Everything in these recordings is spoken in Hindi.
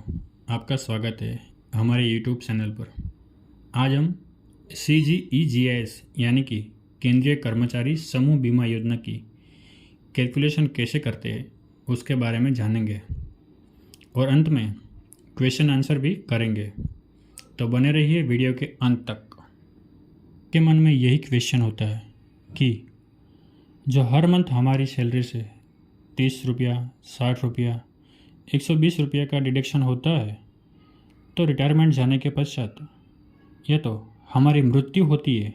आपका स्वागत है हमारे YouTube चैनल पर। आज हम CGEGS यानी कि केंद्रीय कर्मचारी समूह बीमा योजना की कैलकुलेशन कैसे करते हैं उसके बारे में जानेंगे और अंत में क्वेश्चन आंसर भी करेंगे। तो बने रहिए वीडियो के अंत तक। के मन में यही क्वेश्चन होता है कि जो हर मंथ हमारी सैलरी से 30 रुपया, 60 रुपया, 120 रुपये का डिडक्शन होता है, तो रिटायरमेंट जाने के पश्चात या तो हमारी मृत्यु होती है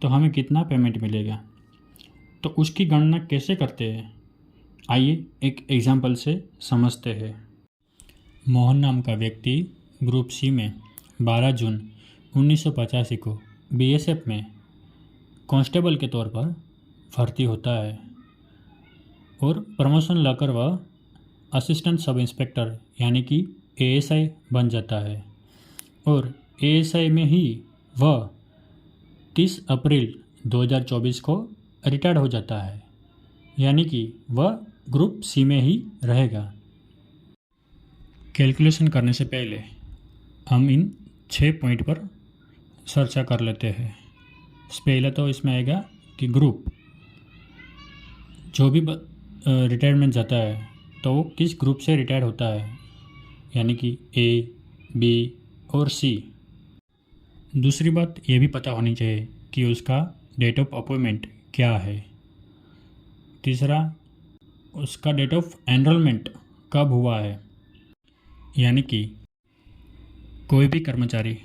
तो हमें कितना पेमेंट मिलेगा, तो उसकी गणना कैसे करते हैं आइए एक एग्जाम्पल से समझते हैं। मोहन नाम का व्यक्ति ग्रुप सी में 12 जून 1985 को BSF में कांस्टेबल के तौर पर भर्ती होता है और प्रमोशन लाकर वह असिस्टेंट सब इंस्पेक्टर यानी कि ASI बन जाता है और ASI में ही वह 30 अप्रैल 2024 को रिटायर्ड हो जाता है, यानी कि वह ग्रुप सी में ही रहेगा। कैलकुलेशन करने से पहले हम इन 6 पॉइंट पर चर्चा कर लेते हैं। पहले तो इसमें आएगा कि ग्रुप जो भी रिटायरमेंट जाता है तो वो किस ग्रुप से रिटायर्ड होता है, यानी कि A, B और C। दूसरी बात ये भी पता होनी चाहिए कि उसका डेट ऑफ अपॉइंटमेंट क्या है। तीसरा, उसका डेट ऑफ एनरोलमेंट कब हुआ है, यानी कि कोई भी कर्मचारी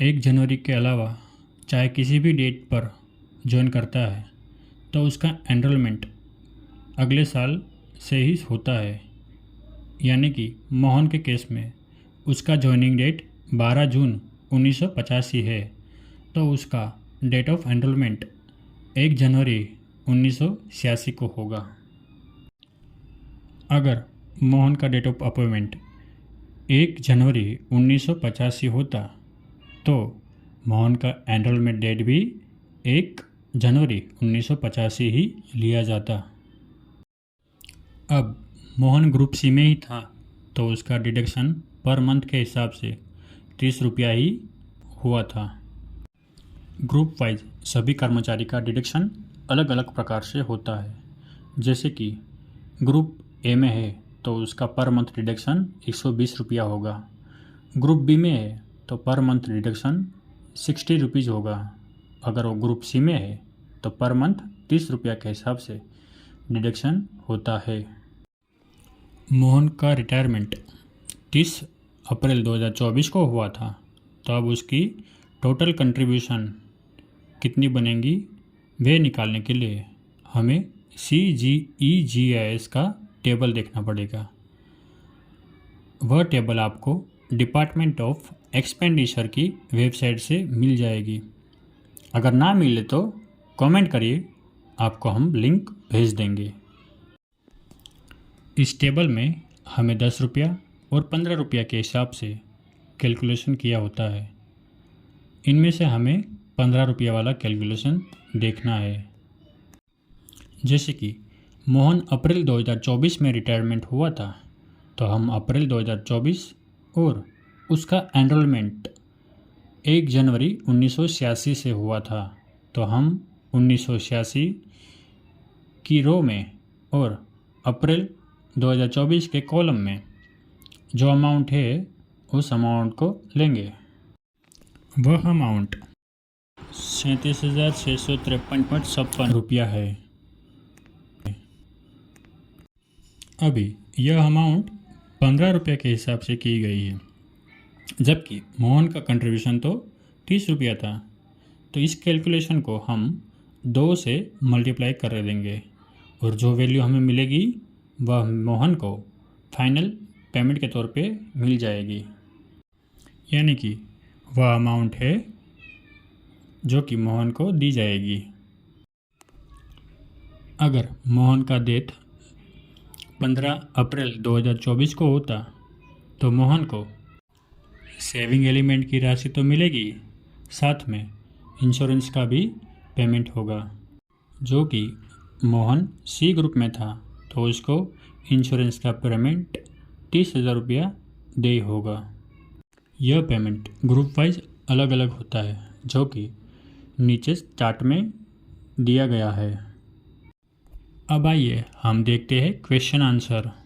1 जनवरी के अलावा चाहे किसी भी डेट पर ज्वाइन करता है तो उसका एनरोलमेंट अगले साल से ही होता है, यानी कि मोहन के केस में उसका ज्वाइनिंग डेट 12 जून 1985 है तो उसका डेट ऑफ एनरोलमेंट 1 जनवरी 1986 को होगा। अगर मोहन का डेट ऑफ अपॉइंटमेंट 1 जनवरी 1985 होता तो मोहन का एनरोलमेंट डेट भी 1 जनवरी 1985 ही लिया जाता। अब मोहन ग्रुप सी में ही था तो उसका डिडक्शन पर मंथ के हिसाब से 30 रुपया ही हुआ था। ग्रुप वाइज सभी कर्मचारी का डिडक्शन अलग अलग प्रकार से होता है। जैसे कि ग्रुप ए में है तो उसका पर मंथ डिडक्शन 120 रुपया होगा। ग्रुप बी में है तो पर मंथ डिडक्शन 60 रुपीज़ होगा। अगर वो ग्रुप सी में है तो पर मंथ 30 रुपया के हिसाब से डिडक्शन होता है। मोहन का रिटायरमेंट 30 अप्रैल 2024 को हुआ था तो अब उसकी टोटल कंट्रीब्यूशन कितनी बनेगी वे निकालने के लिए हमें CGEGS का टेबल देखना पड़ेगा। वह टेबल आपको डिपार्टमेंट ऑफ एक्सपेंडिचर की वेबसाइट से मिल जाएगी। अगर ना मिले तो कमेंट करिए, आपको हम लिंक भेज देंगे। इस टेबल में हमें 10 रुपया और 15 रुपया के हिसाब से कैलकुलेशन किया होता है। इनमें से हमें 15 रुपया वाला कैलकुलेशन देखना है। जैसे कि मोहन अप्रैल 2024 में रिटायरमेंट हुआ था तो हम अप्रैल 2024 और उसका एनरोलमेंट 1 जनवरी 1986 से हुआ था तो हम 1986 की रो में और अप्रैल 2024 के कॉलम में जो अमाउंट है उस अमाउंट को लेंगे। वह अमाउंट 37,653.56 रुपया है। अभी यह अमाउंट 15 रुपये के हिसाब से की गई है, जबकि मोहन का कंट्रीब्यूशन तो 30 रुपया था। तो इस कैलकुलेशन को हम 2 से मल्टीप्लाई कर देंगे और जो वैल्यू हमें मिलेगी वह मोहन को फाइनल पेमेंट के तौर पे मिल जाएगी, यानी कि वह अमाउंट है जो कि मोहन को दी जाएगी। अगर मोहन का डेथ 15 अप्रैल 2024 को होता तो मोहन को सेविंग एलिमेंट की राशि तो मिलेगी, साथ में इंश्योरेंस का भी पेमेंट होगा। जो कि मोहन C ग्रुप में था तो उसको इंश्योरेंस का पेमेंट 30,000 रुपया देय होगा। यह पेमेंट ग्रुप वाइज अलग अलग होता है, जो कि नीचे चार्ट में दिया गया है। अब आइए हम देखते हैं क्वेश्चन आंसर।